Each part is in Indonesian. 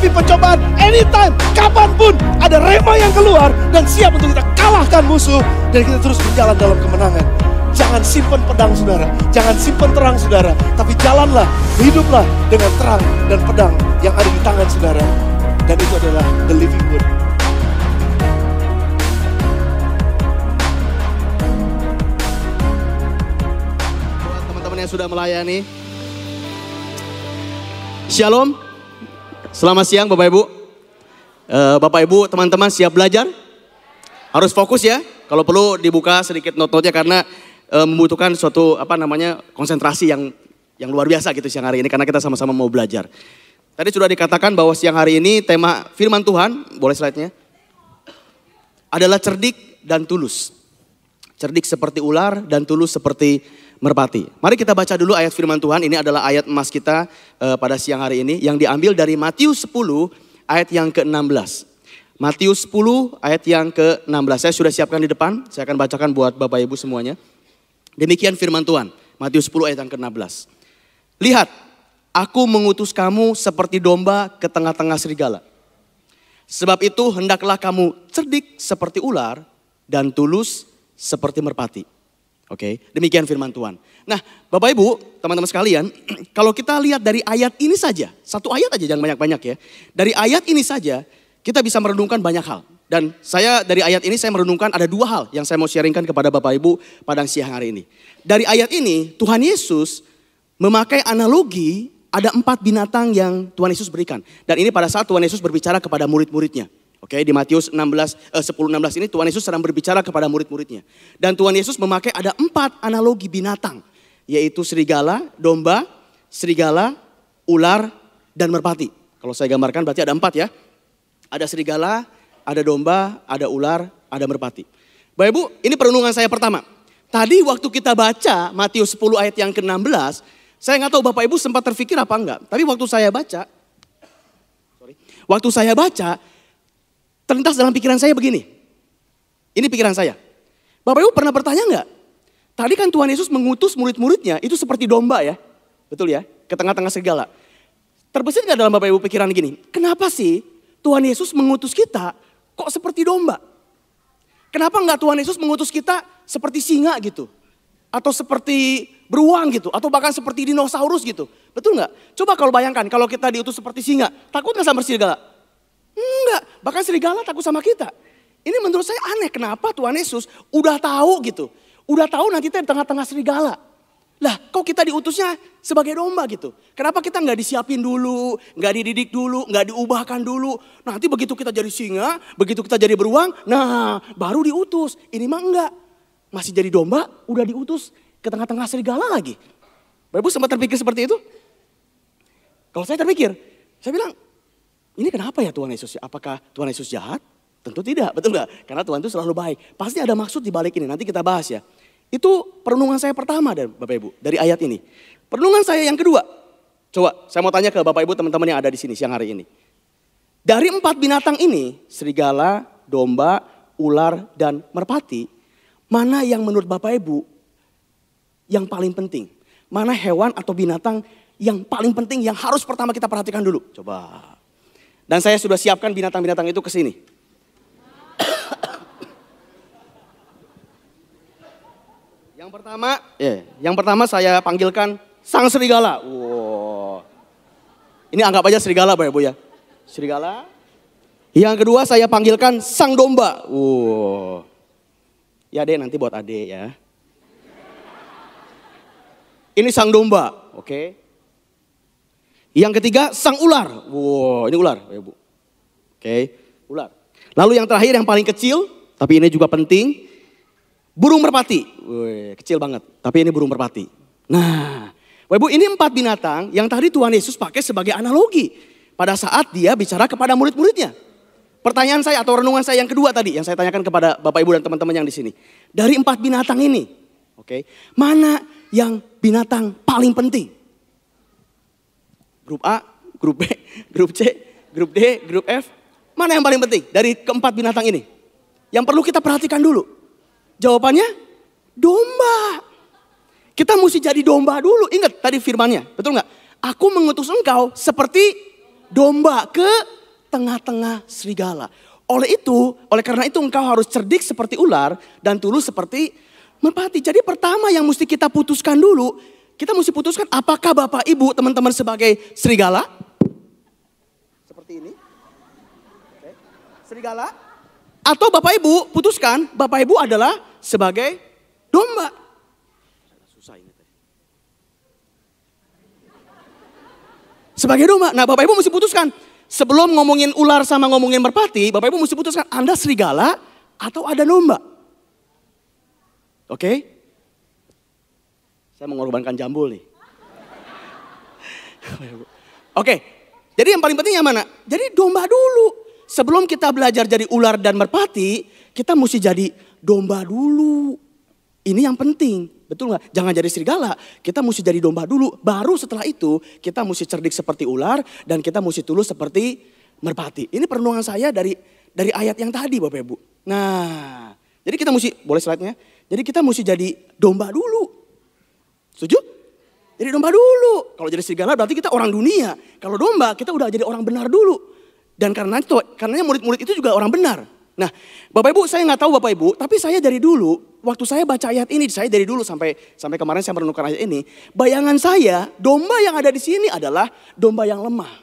menghadapi pencobaan anytime, kapanpun ada rema yang keluar dan siap untuk kita kalahkan musuh dan kita terus berjalan dalam kemenangan. Jangan simpan pedang saudara, jangan simpan terang saudara, tapi jalanlah, hiduplah dengan terang dan pedang yang ada di tangan saudara. Dan itu adalah the living word. Buat teman-teman yang sudah melayani, Shalom, selamat siang Bapak Ibu. Bapak Ibu, teman-teman siap belajar? Harus fokus ya. Kalau perlu dibuka sedikit not-notnya karena membutuhkan suatu konsentrasi yang luar biasa gitu siang hari ini karena kita sama-sama mau belajar. Tadi sudah dikatakan bahwa siang hari ini tema firman Tuhan, boleh slide-nya, adalah cerdik dan tulus. Cerdik seperti ular dan tulus seperti merpati. Mari kita baca dulu ayat firman Tuhan. Ini adalah ayat emas kita pada siang hari ini yang diambil dari Matius 10 ayat yang ke-16. Matius 10 ayat yang ke-16. Saya sudah siapkan di depan. Saya akan bacakan buat Bapak Ibu semuanya. Demikian firman Tuhan. Matius 10 ayat yang ke-16. Lihat, aku mengutus kamu seperti domba ke tengah-tengah serigala. Sebab itu hendaklah kamu cerdik seperti ular dan tulus seperti merpati. Oke, demikian firman Tuhan. Nah, Bapak Ibu, teman-teman sekalian, kalau kita lihat dari ayat ini saja, satu ayat aja jangan banyak-banyak ya. Dari ayat ini saja kita bisa merenungkan banyak hal. Dan saya dari ayat ini saya merenungkan ada dua hal yang saya mau sharingkan kepada Bapak Ibu pada siang hari ini. Dari ayat ini Tuhan Yesus memakai analogi ada 4 binatang yang Tuhan Yesus berikan. Dan ini pada saat Tuhan Yesus berbicara kepada murid-muridnya. Oke, di Matius 10:16 ini Tuhan Yesus sedang berbicara kepada murid-muridnya. Dan Tuhan Yesus memakai ada 4 analogi binatang. Yaitu serigala, domba, serigala, ular, dan merpati. Kalau saya gambarkan berarti ada 4 ya. Ada serigala, ada domba, ada ular, ada merpati. Bapak Ibu, ini perenungan saya pertama. Tadi waktu kita baca Matius 10 ayat yang ke-16, saya nggak tahu Bapak Ibu sempat terfikir apa enggak. Tapi waktu saya baca, terlintas dalam pikiran saya begini. Ini pikiran saya. Bapak Ibu pernah bertanya enggak? Tadi kan Tuhan Yesus mengutus murid-muridnya itu seperti domba ya. Betul ya? Ke tengah-tengah serigala. Terbesit enggak dalam Bapak Ibu pikiran gini? Kenapa sih Tuhan Yesus mengutus kita kok seperti domba? Kenapa enggak Tuhan Yesus mengutus kita seperti singa gitu? Atau seperti beruang gitu? Atau bahkan seperti dinosaurus gitu? Betul enggak? Coba kalau bayangkan kalau kita diutus seperti singa. Takut enggak sama serigala? Enggak, bahkan serigala takut sama kita. Ini menurut saya aneh, kenapa Tuhan Yesus udah tahu gitu. Udah tahu nanti kita di tengah-tengah serigala. Lah kok kita diutusnya sebagai domba gitu. Kenapa kita nggak disiapin dulu, nggak dididik dulu, nggak diubahkan dulu. Nanti begitu kita jadi singa, begitu kita jadi beruang, nah baru diutus. Ini mah enggak, masih jadi domba udah diutus ke tengah-tengah serigala lagi. Bapak Ibu sempat terpikir seperti itu? Kalau saya terpikir, saya bilang, ini kenapa ya Tuhan Yesus? Apakah Tuhan Yesus jahat? Tentu tidak, betul gak? Karena Tuhan itu selalu baik. Pasti ada maksud di balik ini, nanti kita bahas ya. Itu perenungan saya pertama Bapak Ibu, dari ayat ini. Perenungan saya yang kedua. Coba saya mau tanya ke Bapak Ibu teman-teman yang ada di sini siang hari ini. Dari 4 binatang ini, serigala, domba, ular, dan merpati. Mana yang menurut Bapak Ibu yang paling penting? Mana hewan atau binatang yang paling penting yang harus pertama kita perhatikan dulu? Coba. Dan saya sudah siapkan binatang-binatang itu ke sini. Yang pertama saya panggilkan sang serigala. Wow. Ini anggap aja serigala Bapak Ibu ya. Serigala. Yang kedua saya panggilkan sang domba. Wow. Ya Ade, nanti buat Ade ya. Ini sang domba, oke. Yang ketiga sang ular. Wow, ini ular, Ibu. Oke, ular. Lalu yang terakhir yang paling kecil, tapi ini juga penting, burung merpati. Wih, kecil banget, tapi ini burung merpati. Nah, Ibu, ini 4 binatang yang tadi Tuhan Yesus pakai sebagai analogi pada saat dia bicara kepada murid-muridnya. Pertanyaan saya atau renungan saya yang kedua tadi yang saya tanyakan kepada Bapak Ibu dan teman-teman yang di sini. Dari 4 binatang ini, oke, mana yang binatang paling penting? Grup A, grup B, grup C, grup D, grup F. Mana yang paling penting dari keempat binatang ini? Yang perlu kita perhatikan dulu. Jawabannya domba. Kita mesti jadi domba dulu. Ingat tadi firmannya, betul nggak? Aku mengutus engkau seperti domba ke tengah-tengah serigala. Oleh karena itu engkau harus cerdik seperti ular dan tulus seperti merpati. Jadi pertama yang mesti kita putuskan dulu, kita mesti putuskan apakah Bapak Ibu teman-teman sebagai serigala? Seperti ini. Oke. Serigala. Atau Bapak Ibu putuskan Bapak Ibu adalah sebagai domba. Susah ini. Sebagai domba. Nah Bapak Ibu mesti putuskan. Sebelum ngomongin ular sama ngomongin merpati, Bapak Ibu mesti putuskan Anda serigala atau ada domba. Oke? Saya mengorbankan jambul nih. Oke, jadi yang paling penting yang mana? Jadi domba dulu. Sebelum kita belajar jadi ular dan merpati, kita mesti jadi domba dulu. Ini yang penting, betul nggak? Jangan jadi serigala, kita mesti jadi domba dulu. Baru setelah itu kita mesti cerdik seperti ular dan kita mesti tulus seperti merpati. Ini perenungan saya dari ayat yang tadi Bapak Ibu. Nah, jadi kita mesti, boleh slide-nya? Jadi kita mesti jadi domba dulu. Setuju? Jadi domba dulu. Kalau jadi serigala berarti kita orang dunia. Kalau domba kita udah jadi orang benar dulu. Dan karenanya murid-murid itu juga orang benar. Nah, Bapak Ibu, saya nggak tahu Bapak Ibu, tapi saya dari dulu, waktu saya baca ayat ini, saya dari dulu sampai kemarin saya merenungkan ayat ini, bayangan saya, domba yang ada di sini adalah domba yang lemah.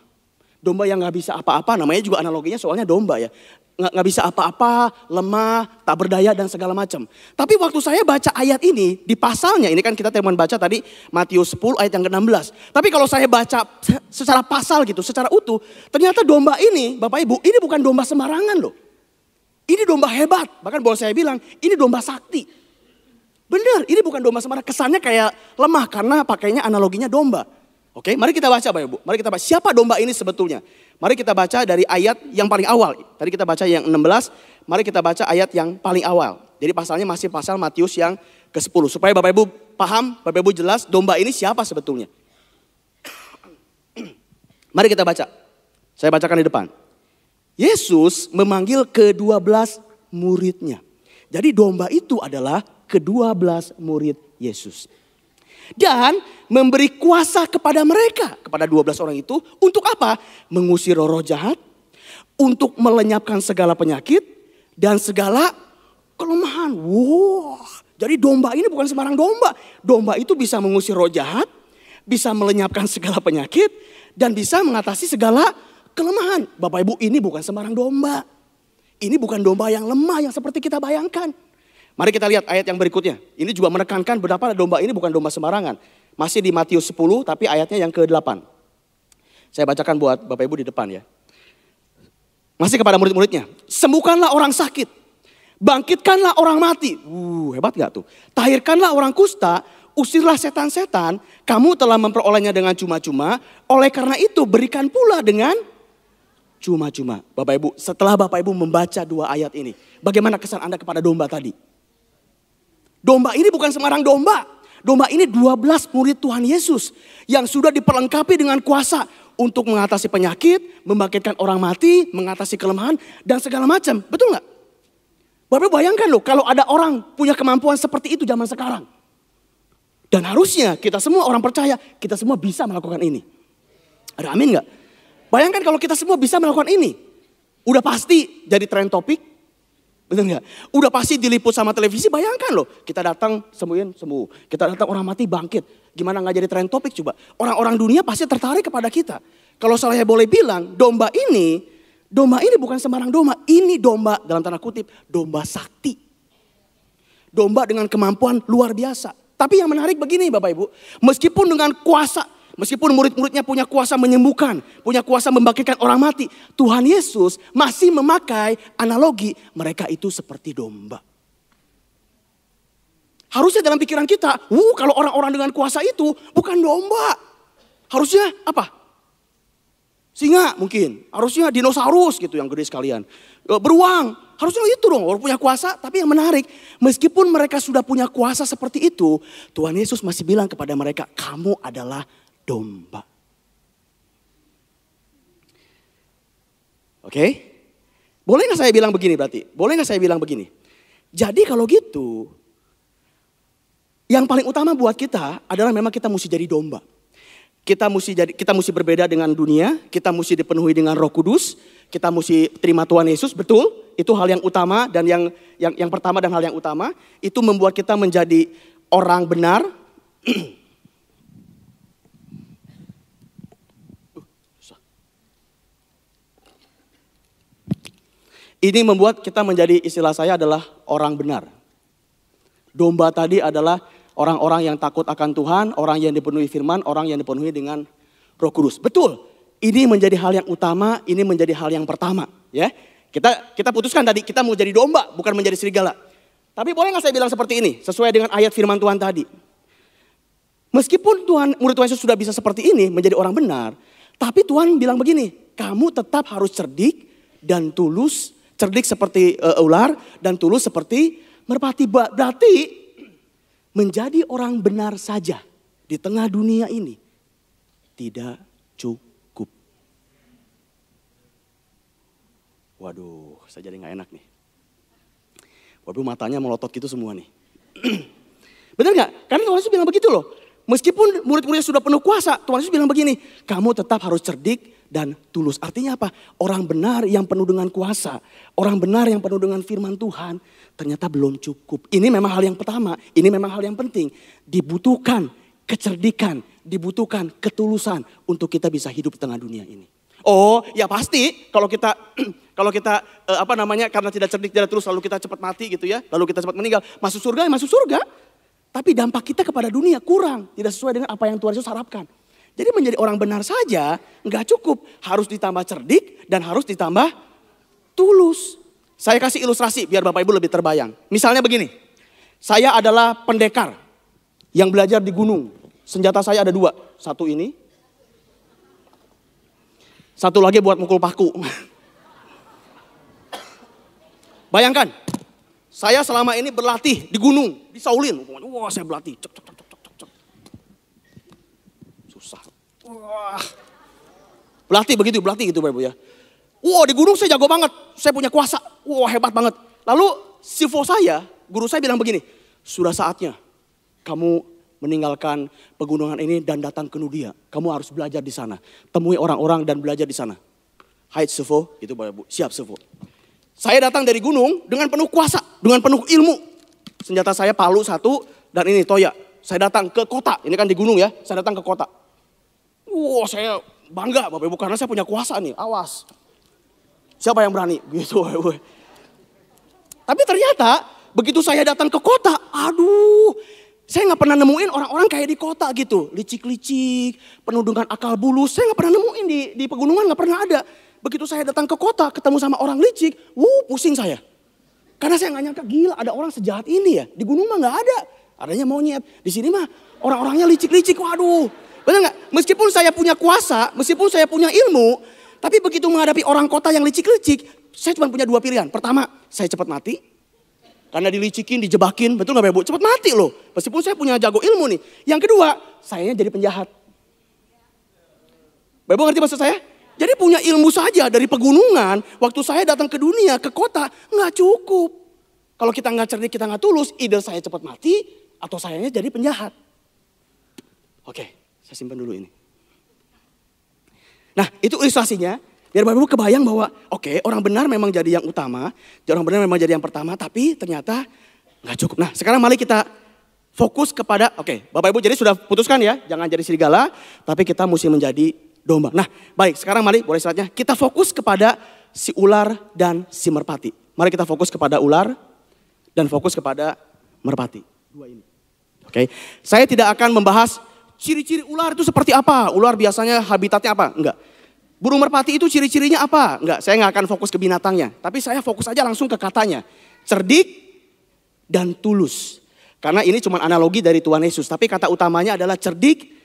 Domba yang nggak bisa apa-apa, namanya juga analoginya soalnya domba ya. Nggak bisa apa-apa, lemah, tak berdaya dan segala macam. Tapi waktu saya baca ayat ini, di pasalnya, ini kan kita teman baca tadi Matius 10 ayat yang ke-16. Tapi kalau saya baca secara pasal gitu, secara utuh, ternyata domba ini, Bapak Ibu, ini bukan domba sembarangan loh. Ini domba hebat, bahkan boleh saya bilang, ini domba sakti. Benar, ini bukan domba sembarangan, kesannya kayak lemah karena pakainya analoginya domba. Oke, mari kita baca Bapak Ibu. Mari kita baca siapa domba ini sebetulnya. Mari kita baca dari ayat yang paling awal. Tadi kita baca yang 16, mari kita baca ayat yang paling awal. Jadi pasalnya masih pasal Matius yang ke-10. Supaya Bapak Ibu paham, Bapak Ibu jelas domba ini siapa sebetulnya. Mari kita baca. Saya bacakan di depan. Yesus memanggil ke-12 muridnya. Jadi domba itu adalah ke-12 murid Yesus. Dan memberi kuasa kepada mereka, kepada 12 orang itu, untuk apa? Mengusir roh jahat, untuk melenyapkan segala penyakit, dan segala kelemahan. Wow, jadi domba ini bukan sembarang domba. Domba itu bisa mengusir roh jahat, bisa melenyapkan segala penyakit, dan bisa mengatasi segala kelemahan. Bapak Ibu, ini bukan sembarang domba. Ini bukan domba yang lemah yang seperti kita bayangkan. Mari kita lihat ayat yang berikutnya. Ini juga menekankan betapa domba ini bukan domba sembarangan. Masih di Matius 10 tapi ayatnya yang ke-8. Saya bacakan buat Bapak Ibu di depan ya. Masih kepada murid-muridnya. Sembuhkanlah orang sakit. Bangkitkanlah orang mati. Hebat gak tuh? Tahirkanlah orang kusta. Usirlah setan-setan. Kamu telah memperolehnya dengan cuma-cuma. Oleh karena itu berikan pula dengan cuma-cuma. Bapak Ibu, setelah Bapak Ibu membaca 2 ayat ini. Bagaimana kesan Anda kepada domba tadi? Domba ini bukan sembarang domba. Domba ini 12 murid Tuhan Yesus yang sudah diperlengkapi dengan kuasa untuk mengatasi penyakit, membangkitkan orang mati, mengatasi kelemahan dan segala macam. Betul nggak? Bapak bayangkan loh kalau ada orang punya kemampuan seperti itu zaman sekarang. Dan harusnya kita semua orang percaya, kita semua bisa melakukan ini. Ada amin nggak? Bayangkan kalau kita semua bisa melakukan ini. Udah pasti jadi tren topik. Betul nggak? Udah pasti diliput sama televisi, bayangkan loh. Kita datang sembuhin, sembuh. Kita datang orang mati bangkit. Gimana nggak jadi tren topik coba. Orang-orang dunia pasti tertarik kepada kita. Kalau saya boleh bilang, domba ini bukan sembarang domba. Ini domba dalam tanda kutip, domba sakti. Domba dengan kemampuan luar biasa. Tapi yang menarik begini Bapak Ibu. Meskipun dengan kuasa, meskipun murid-muridnya punya kuasa menyembuhkan, punya kuasa membangkitkan orang mati, Tuhan Yesus masih memakai analogi mereka itu seperti domba. Harusnya dalam pikiran kita, kalau orang-orang dengan kuasa itu bukan domba. Harusnya apa? Singa mungkin, harusnya dinosaurus gitu yang gede sekalian. Beruang, harusnya itu dong, orang punya kuasa. Tapi yang menarik, meskipun mereka sudah punya kuasa seperti itu, Tuhan Yesus masih bilang kepada mereka, kamu adalah domba. Oke? Boleh gak saya bilang begini berarti? Boleh gak saya bilang begini? Jadi kalau gitu, yang paling utama buat kita adalah memang kita mesti jadi domba. kita mesti berbeda dengan dunia, kita mesti dipenuhi dengan Roh Kudus, kita mesti terima Tuhan Yesus, betul? Itu hal yang utama dan yang pertama dan hal yang utama itu membuat kita menjadi orang benar. Ini membuat kita menjadi, istilah saya adalah orang benar. Domba tadi adalah orang-orang yang takut akan Tuhan, orang yang dipenuhi firman, orang yang dipenuhi dengan Roh Kudus. Betul, ini menjadi hal yang utama, ini menjadi hal yang pertama. Ya, kita putuskan tadi, kita mau jadi domba, bukan menjadi serigala. Tapi boleh nggak saya bilang seperti ini, sesuai dengan ayat firman Tuhan tadi. Meskipun murid Tuhan Yesus sudah bisa seperti ini, menjadi orang benar, tapi Tuhan bilang begini, kamu tetap harus cerdik dan tulus. Cerdik seperti ular dan tulus seperti merpati. Berarti menjadi orang benar saja di tengah dunia ini tidak cukup. Waduh, saya jadi gak enak nih. Waduh, matanya melotot gitu semua nih. Benar gak? Karena Tuhan Yesus bilang begitu loh. Meskipun murid-muridnya sudah penuh kuasa, Tuhan Yesus bilang begini, kamu tetap harus cerdik dan tulus. Artinya apa? Orang benar yang penuh dengan kuasa, orang benar yang penuh dengan firman Tuhan, ternyata belum cukup. Ini memang hal yang pertama, ini memang hal yang penting. Dibutuhkan kecerdikan, dibutuhkan ketulusan untuk kita bisa hidup di tengah dunia ini. Oh, ya pasti kalau kita karena tidak cerdik, tidak tulus, lalu kita cepat mati gitu ya, lalu kita cepat meninggal, masuk surga ya masuk surga. Tapi dampak kita kepada dunia kurang, tidak sesuai dengan apa yang Tuhan Yesus harapkan. Jadi menjadi orang benar saja nggak cukup, harus ditambah cerdik dan harus ditambah tulus. Saya kasih ilustrasi biar Bapak Ibu lebih terbayang. Misalnya begini, saya adalah pendekar yang belajar di gunung. Senjata saya ada 2, satu ini, satu lagi buat mukul paku. Bayangkan, saya selama ini berlatih di gunung, di Shaolin. Wah, saya berlatih. Cek. Susah. Wah. Berlatih gitu Bapak Ibu ya. Wah, di gunung saya jago banget. Saya punya kuasa. Wah, hebat banget. Lalu sifo saya, guru saya bilang begini, sudah saatnya kamu meninggalkan pegunungan ini dan datang ke Nudia. Kamu harus belajar di sana. Temui orang-orang dan belajar di sana. Hai sifo, itu Bapak Ibu. Siap sifo. Saya datang dari gunung dengan penuh kuasa, dengan penuh ilmu. Senjata saya palu 1 dan ini toya. Saya datang ke kota, ini kan di gunung ya, saya datang ke kota. Wow, saya bangga Bapak Ibu karena saya punya kuasa nih, awas. Siapa yang berani? Gitu Bapak Ibu. Tapi ternyata begitu saya datang ke kota, aduh, saya gak pernah nemuin orang-orang kayak di kota gitu. Licik-licik, penuh dengan akal bulus, saya gak pernah nemuin di pegunungan, gak pernah ada. Begitu saya datang ke kota, ketemu sama orang licik, pusing saya. Karena saya gak nyangka, gila ada orang sejahat ini ya. Di gunung mah gak ada, adanya monyet. Di sini mah orang-orangnya licik-licik, waduh. Benar gak? Meskipun saya punya kuasa, meskipun saya punya ilmu, tapi begitu menghadapi orang kota yang licik-licik, saya cuma punya 2 pilihan. Pertama, saya cepat mati. Karena dilicikin, dijebakin, betul gak Bapak Ibu? Cepat mati loh, meskipun saya punya jago ilmu nih. Yang kedua, sayanya jadi penjahat. Bapak Ibu ngerti maksud saya? Jadi punya ilmu saja dari pegunungan, waktu saya datang ke dunia, ke kota, nggak cukup. Kalau kita nggak cerdik, kita nggak tulus, either saya cepat mati, atau sayanya jadi penjahat. Oke, saya simpan dulu ini. Nah, itu ilustrasinya, biar Bapak Ibu kebayang bahwa, oke, orang benar memang jadi yang utama, orang benar memang jadi yang pertama, tapi ternyata nggak cukup. Nah, sekarang mari kita fokus kepada, Bapak Ibu jadi sudah putuskan ya, jangan jadi serigala, tapi kita mesti menjadi domba. Nah, baik, sekarang mari boleh selanjutnya kita fokus kepada si ular dan si merpati. Mari kita fokus kepada ular dan fokus kepada merpati. 2 ini. Oke. Saya tidak akan membahas ciri-ciri ular itu seperti apa. Ular biasanya habitatnya apa? Enggak. Burung merpati itu ciri-cirinya apa? Enggak, saya nggak akan fokus ke binatangnya. Tapi saya fokus aja langsung ke katanya. Cerdik dan tulus. Karena ini cuma analogi dari Tuhan Yesus. Tapi kata utamanya adalah cerdik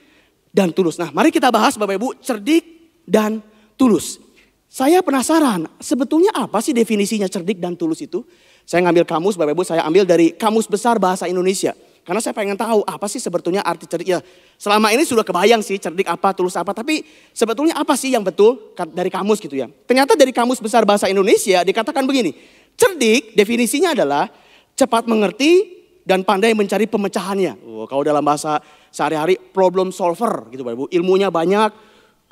dan tulus. Nah, mari kita bahas Bapak Ibu, cerdik dan tulus. Saya penasaran, sebetulnya apa sih definisinya cerdik dan tulus itu? Saya ngambil kamus Bapak Ibu, saya ambil dari Kamus Besar Bahasa Indonesia. Karena saya pengen tahu apa sih sebetulnya arti cerdik. Ya, selama ini sudah kebayang sih cerdik apa, tulus apa. Tapi sebetulnya apa sih yang betul dari kamus gitu ya. Ternyata dari Kamus Besar Bahasa Indonesia dikatakan begini. Cerdik definisinya adalah cepat mengerti dan pandai mencari pemecahannya. Kalau dalam bahasa sehari-hari problem solver gitu Bapak Ibu. Ilmunya banyak,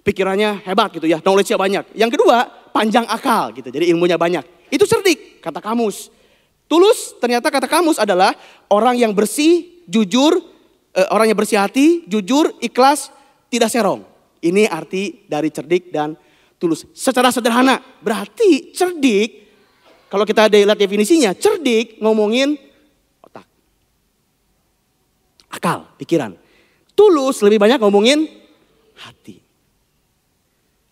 pikirannya hebat gitu ya, knowledge-nya banyak. Yang kedua, panjang akal gitu, jadi ilmunya banyak. Itu cerdik, kata kamus. Tulus ternyata kata kamus adalah orang yang bersih, jujur, orang yang bersih hati, jujur, ikhlas, tidak serong. Ini arti dari cerdik dan tulus. Secara sederhana, berarti cerdik, kalau kita lihat definisinya, cerdik ngomongin otak. Akal, pikiran. Tulus lebih banyak ngomongin hati.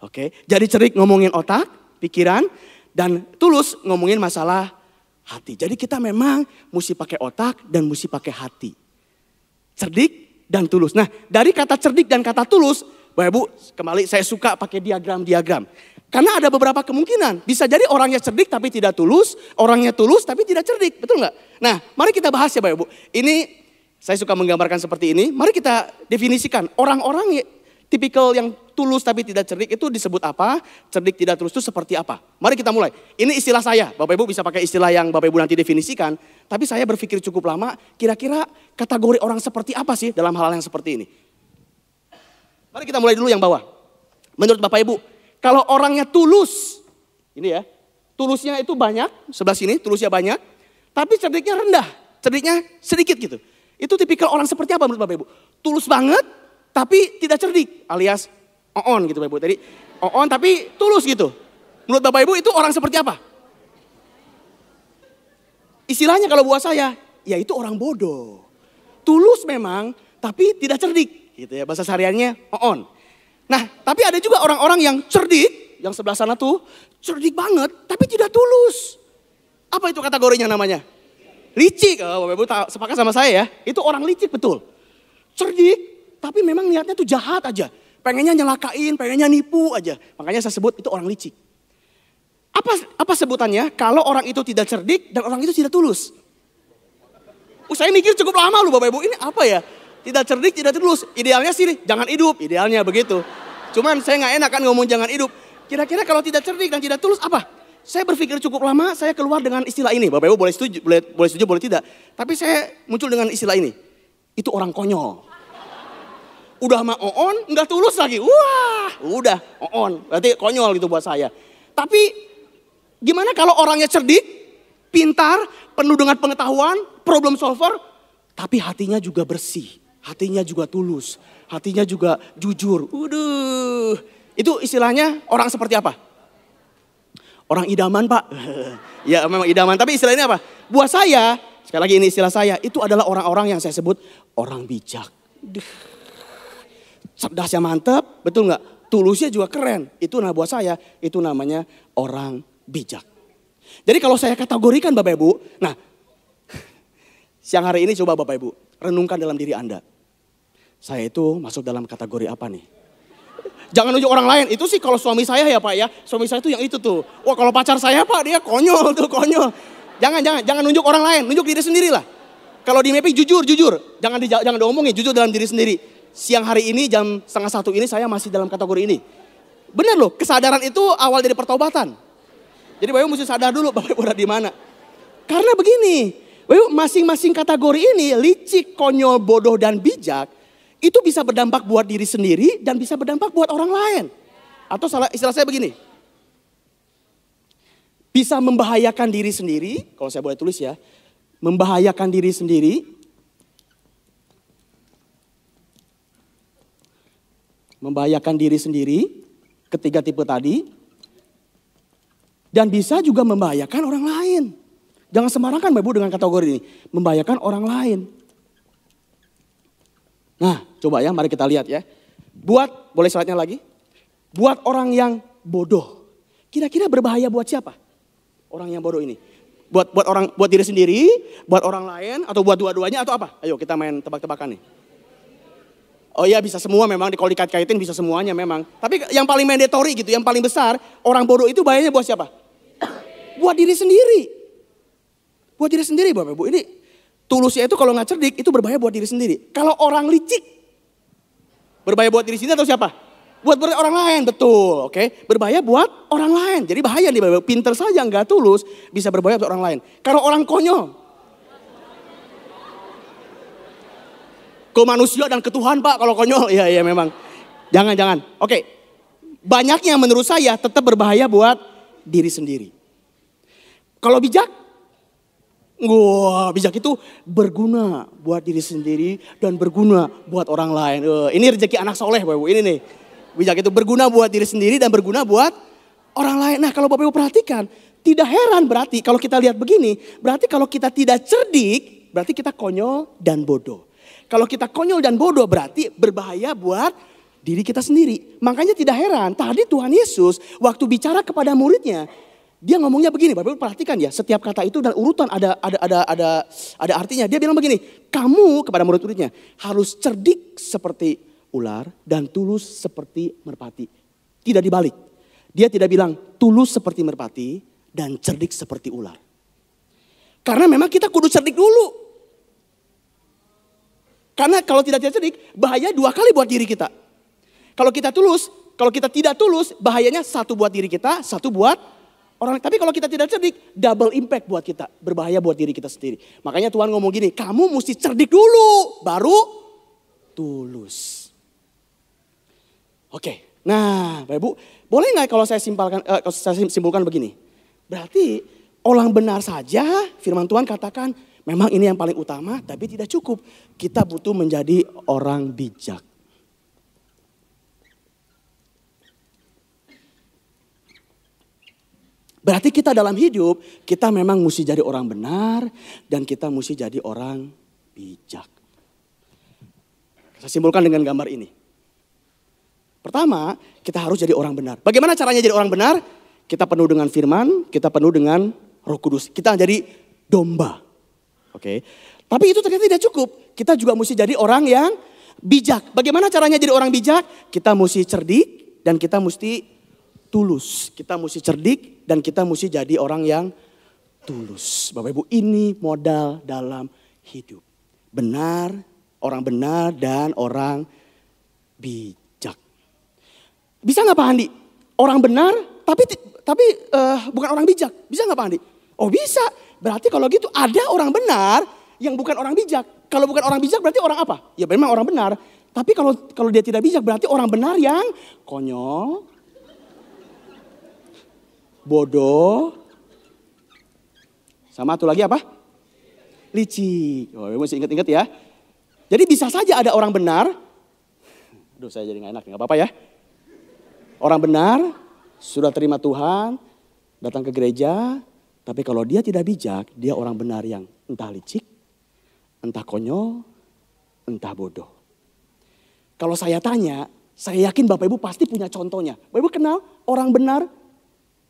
Oke, jadi cerdik ngomongin otak, pikiran, dan tulus ngomongin masalah hati. Jadi kita memang mesti pakai otak dan mesti pakai hati. Cerdik dan tulus. Nah, dari kata cerdik dan kata tulus, Bapak Ibu, kembali saya suka pakai diagram-diagram. Karena ada beberapa kemungkinan. Bisa jadi orangnya cerdik tapi tidak tulus, orangnya tulus tapi tidak cerdik, betul nggak? Nah, mari kita bahas ya Bapak Ibu. Ini saya suka menggambarkan seperti ini. Mari kita definisikan orang-orang tipikal yang tulus tapi tidak cerdik itu disebut apa? Cerdik tidak tulus itu seperti apa? Mari kita mulai. Ini istilah saya. Bapak Ibu bisa pakai istilah yang Bapak Ibu nanti definisikan. Tapi saya berpikir cukup lama, kira-kira kategori orang seperti apa sih dalam hal yang seperti ini? Mari kita mulai dulu yang bawah. Menurut Bapak Ibu, kalau orangnya tulus, ini ya, tulusnya itu banyak, sebelah sini tulusnya banyak, tapi cerdiknya rendah, cerdiknya sedikit gitu. Itu tipikal orang seperti apa menurut Bapak Ibu? Tulus banget, tapi tidak cerdik, alias oon gitu Bapak Ibu. Tadi oon tapi tulus gitu. Menurut Bapak Ibu itu orang seperti apa? Istilahnya kalau buat saya, ya itu orang bodoh. Tulus memang, tapi tidak cerdik. Gitu ya, bahasa sehariannya oon. Nah, tapi ada juga orang-orang yang cerdik, yang sebelah sana tuh cerdik banget, tapi tidak tulus. Apa itu kategorinya namanya? Licik. Oh, Bapak Ibu sepakat sama saya ya, itu orang licik betul. Cerdik, tapi memang niatnya tuh jahat aja. Pengennya nyelakain, pengennya nipu aja. Makanya saya sebut itu orang licik. Apa sebutannya? Kalau orang itu tidak cerdik dan orang itu tidak tulus. Saya mikir cukup lama loh Bapak Ibu, ini apa ya? Tidak cerdik, tidak tulus. Idealnya sih jangan hidup, idealnya begitu. Cuman saya nggak enak kan ngomong jangan hidup. Kira-kira kalau tidak cerdik dan tidak tulus apa? Saya berpikir cukup lama, saya keluar dengan istilah ini. Bapak Ibu boleh setuju, boleh tidak. Tapi saya muncul dengan istilah ini. Itu orang konyol. Udah mah oon, nggak tulus lagi. Wah, udah oon. Berarti konyol gitu buat saya. Tapi gimana kalau orangnya cerdik, pintar, penuh dengan pengetahuan, problem solver, tapi hatinya juga bersih. Hatinya juga tulus, hatinya juga jujur. Itu istilahnya orang seperti apa? Orang idaman Pak. Ya memang idaman, tapi istilahnya apa? Buat saya, sekali lagi ini istilah saya, itu adalah orang-orang yang saya sebut orang bijak. Cerdasnya mantap, betul nggak? Tulusnya juga keren. Itu buat saya, itu namanya orang bijak. Jadi kalau saya kategorikan Bapak Ibu, nah siang hari ini coba Bapak Ibu renungkan dalam diri Anda. Saya itu masuk dalam kategori apa nih? Jangan nunjuk orang lain. Itu sih kalau suami saya ya Pak ya. Suami saya itu yang itu tuh. Wah kalau pacar saya Pak dia konyol tuh konyol. Jangan nunjuk orang lain. Nunjuk diri sendiri lah. Kalau di mapping jujur. Jangan diomongin, jujur dalam diri sendiri. Siang hari ini jam 12:30 ini saya masih dalam kategori ini. Benar loh, kesadaran itu awal dari pertobatan. Jadi Bapak Ibu mesti sadar dulu Bapak Ibu ada di mana. Karena begini, Bapak Ibu masing-masing kategori ini licik, konyol, bodoh dan bijak itu bisa berdampak buat diri sendiri dan bisa berdampak buat orang lain. Atau istilah saya begini. Bisa membahayakan diri sendiri, kalau saya boleh tulis ya. Membahayakan diri sendiri. Membahayakan diri sendiri, ketiga tipe tadi. Dan bisa juga membahayakan orang lain. Jangan sembarangan Bapak Ibu dengan kategori ini. Membahayakan orang lain. Nah coba ya mari kita lihat ya. Boleh slide-nya lagi. Buat orang yang bodoh. Kira-kira berbahaya buat siapa? Orang yang bodoh ini. Buat diri sendiri, buat orang lain, atau buat dua-duanya atau apa? Ayo kita main tebak-tebakan nih. Oh iya bisa semua memang, kalau dikait-kaitin bisa semuanya memang. Tapi yang paling mandatory gitu, yang paling besar, orang bodoh itu bahayanya buat siapa? Buat diri sendiri. Buat diri sendiri Bapak Ibu. Ini tulusnya itu kalau nggak cerdik itu berbahaya buat diri sendiri. Kalau orang licik berbahaya buat diri sendiri atau siapa? Buat orang lain, betul. Oke, berbahaya buat orang lain. Jadi bahaya nih Bapak Ibu. Pinter saja nggak tulus bisa berbahaya buat orang lain. Kalau orang konyol, Ke manusia dan ke Tuhan Pak kalau konyol. Iya memang. Jangan. Oke. Banyaknya menurut saya tetap berbahaya buat diri sendiri. Kalau bijak, bijak itu berguna buat diri sendiri dan berguna buat orang lain. Ini rezeki anak soleh Bapak Ibu, ini nih. Bijak itu berguna buat diri sendiri dan berguna buat orang lain. Nah kalau Bapak Ibu perhatikan, tidak heran berarti kalau kita lihat begini, berarti kalau kita tidak cerdik, berarti kita konyol dan bodoh. Kalau kita konyol dan bodoh berarti berbahaya buat diri kita sendiri. Makanya tidak heran tadi Tuhan Yesus waktu bicara kepada muridnya, dia ngomongnya begini, Bapak Ibu perhatikan ya, setiap kata itu dan urutan ada artinya. Dia bilang begini, kamu kepada murid-muridnya harus cerdik seperti ular dan tulus seperti merpati. Tidak dibalik. Dia tidak bilang tulus seperti merpati dan cerdik seperti ular. Karena memang kita kudu cerdik dulu. Karena kalau tidak cerdik, bahaya 2 kali buat diri kita. Kalau kita tulus, kalau kita tidak tulus, bahayanya 1 buat diri kita, 1 buat orang. Tapi kalau kita tidak cerdik, double impact buat kita. Berbahaya buat diri kita sendiri. Makanya Tuhan ngomong gini, kamu mesti cerdik dulu, baru tulus. Oke, nah Bapak Ibu, boleh nggak kalau saya simpulkan begini? Berarti orang benar saja, firman Tuhan katakan, memang ini yang paling utama, tapi tidak cukup. Kita butuh menjadi orang bijak. Berarti kita dalam hidup, kita memang mesti jadi orang benar dan kita mesti jadi orang bijak. Saya simpulkan dengan gambar ini. Pertama, kita harus jadi orang benar. Bagaimana caranya jadi orang benar? Kita penuh dengan firman, kita penuh dengan Roh Kudus. Kita jadi domba. Oke. Tapi itu ternyata tidak cukup. Kita juga mesti jadi orang yang bijak. Bagaimana caranya jadi orang bijak? Kita mesti cerdik dan kita mesti tulus. Kita mesti cerdik dan kita mesti jadi orang yang tulus. Bapak Ibu, ini modal dalam hidup. Benar, orang benar dan orang bijak. Bisa nggak Pak Andi? Orang benar tapi bukan orang bijak. Bisa nggak Pak Andi? Oh bisa. Berarti kalau gitu ada orang benar yang bukan orang bijak. Kalau bukan orang bijak berarti orang apa? Ya memang orang benar. Tapi kalau dia tidak bijak berarti orang benar yang konyol, bodoh, sama satu lagi apa? Licik. Oh, mesti ingat-ingat ya. Jadi bisa saja ada orang benar. Aduh saya jadi gak enak, gak apa-apa ya. Orang benar, sudah terima Tuhan, datang ke gereja. Tapi kalau dia tidak bijak, dia orang benar yang entah licik, entah konyol, entah bodoh. Kalau saya tanya, saya yakin Bapak Ibu pasti punya contohnya. Bapak Ibu kenal orang benar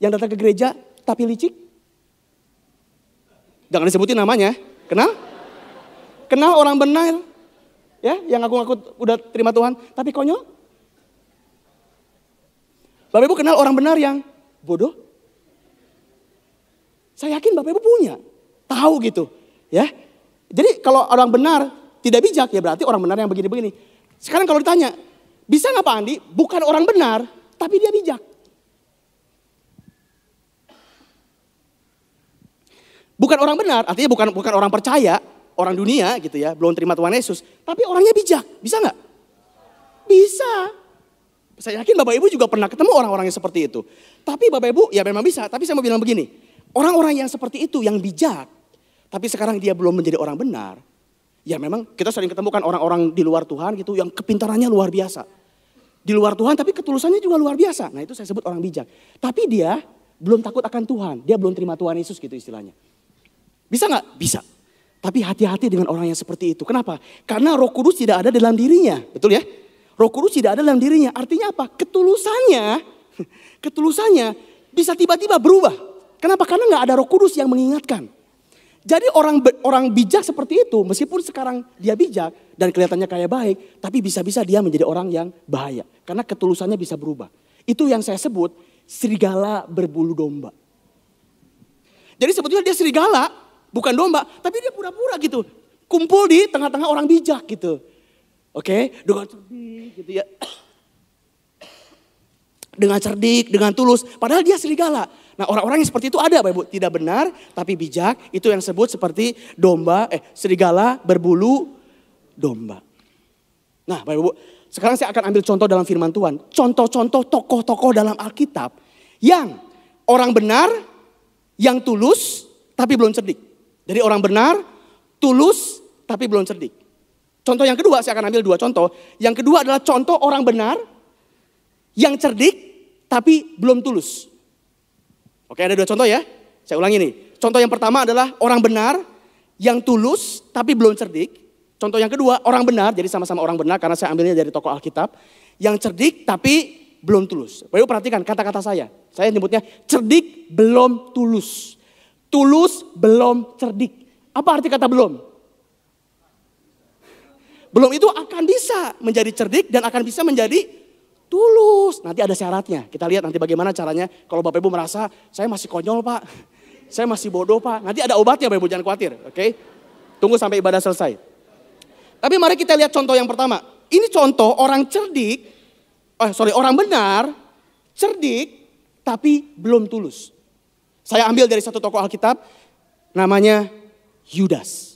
yang datang ke gereja tapi licik? Jangan disebutin namanya. Kenal? Kenal orang benar ya yang ngaku-ngaku udah terima Tuhan tapi konyol? Bapak Ibu kenal orang benar yang bodoh? Saya yakin Bapak Ibu punya. Tahu gitu ya. Jadi kalau orang benar tidak bijak ya berarti orang benar yang begini-begini. Sekarang kalau ditanya, bisa nggak Pak Andi bukan orang benar tapi dia bijak? Bukan orang benar, artinya bukan orang percaya, orang dunia gitu ya, belum terima Tuhan Yesus. Tapi orangnya bijak, bisa nggak? Bisa. Saya yakin Bapak Ibu juga pernah ketemu orang-orang yang seperti itu. Tapi Bapak Ibu ya memang bisa, tapi saya mau bilang begini. Orang-orang yang seperti itu, yang bijak, tapi sekarang dia belum menjadi orang benar. Ya memang kita sering ketemukan orang-orang di luar Tuhan gitu, yang kepintarannya luar biasa. Di luar Tuhan tapi ketulusannya juga luar biasa. Nah itu saya sebut orang bijak. Tapi dia belum takut akan Tuhan, dia belum terima Tuhan Yesus gitu istilahnya. Bisa nggak? Bisa. Tapi hati-hati dengan orang yang seperti itu. Kenapa? Karena Roh Kudus tidak ada dalam dirinya. Betul ya? Roh Kudus tidak ada dalam dirinya. Artinya apa? Ketulusannya bisa tiba-tiba berubah. Kenapa? Karena nggak ada Roh Kudus yang mengingatkan. Jadi orang bijak seperti itu, meskipun sekarang dia bijak dan kelihatannya kayak baik, tapi bisa-bisa dia menjadi orang yang bahaya. Karena ketulusannya bisa berubah. Itu yang saya sebut serigala berbulu domba. Jadi sebetulnya dia serigala, bukan domba, tapi dia pura-pura gitu. Kumpul di tengah-tengah orang bijak gitu. Oke, dengan cerdik gitu ya. Dengan cerdik, dengan tulus. Padahal dia serigala. Nah orang-orang yang seperti itu ada Bapak Ibu. Tidak benar tapi bijak. Itu yang disebut seperti serigala berbulu domba. Nah Bapak Ibu, sekarang saya akan ambil contoh dalam firman Tuhan. Contoh-contoh tokoh-tokoh dalam Alkitab yang orang benar, yang tulus tapi belum cerdik. Jadi orang benar, tulus tapi belum cerdik. Contoh yang kedua, saya akan ambil 2 contoh. Yang kedua adalah contoh orang benar yang cerdik tapi belum tulus. Oke, ada 2 contoh ya. Saya ulangi nih. Contoh yang pertama adalah orang benar yang tulus tapi belum cerdik. Contoh yang kedua, orang benar, jadi sama-sama orang benar karena saya ambilnya dari tokoh Alkitab. Yang cerdik tapi belum tulus. Bapak Ibu perhatikan kata-kata saya. Saya nyebutnya cerdik belum tulus. Tulus belum cerdik. Apa arti kata belum? Belum itu akan bisa menjadi cerdik dan akan bisa menjadi tulus. Nanti ada syaratnya. Kita lihat nanti bagaimana caranya. Kalau Bapak Ibu merasa saya masih konyol Pak. Saya masih bodoh Pak. Nanti ada obatnya Bapak Ibu, jangan khawatir. Oke? Tunggu sampai ibadah selesai. Tapi mari kita lihat contoh yang pertama. Ini contoh orang cerdik, orang benar, cerdik, tapi belum tulus. Saya ambil dari satu tokoh Alkitab, namanya Yudas.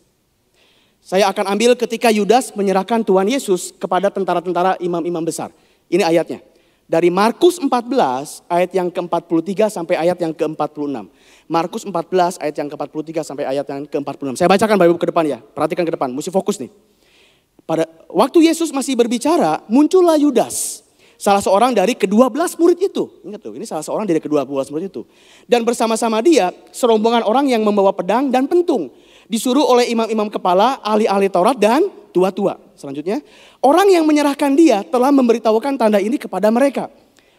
Saya akan ambil ketika Yudas menyerahkan Tuhan Yesus kepada tentara-tentara imam-imam besar. Ini ayatnya. Dari Markus 14 ayat yang ke-43 sampai ayat yang ke-46. Markus 14 ayat yang ke-43 sampai ayat yang ke-46. Saya bacakan Bapak Ibu ke depan ya. Perhatikan ke depan, mesti fokus nih. Pada waktu Yesus masih berbicara, muncullah Yudas, salah seorang dari ke-12 murid itu. Ingat tuh, ini salah seorang dari ke-12 murid itu. Dan bersama-sama dia, serombongan orang yang membawa pedang dan pentung. Disuruh oleh imam-imam kepala, ahli-ahli Taurat dan tua-tua. Selanjutnya, orang yang menyerahkan dia telah memberitahukan tanda ini kepada mereka.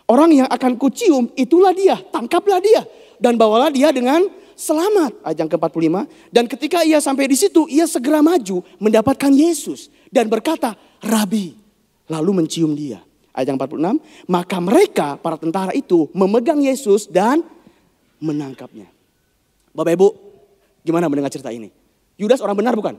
Orang yang akan kucium, itulah dia, tangkaplah dia. Dan bawalah dia dengan selamat. Ayat yang ke-45. Dan ketika ia sampai di situ, ia segera maju mendapatkan Yesus. Dan berkata, Rabi, lalu mencium dia. Ayat yang 46, maka mereka, para tentara itu memegang Yesus dan menangkapnya. Bapak Ibu, gimana mendengar cerita ini? Yudas orang benar bukan?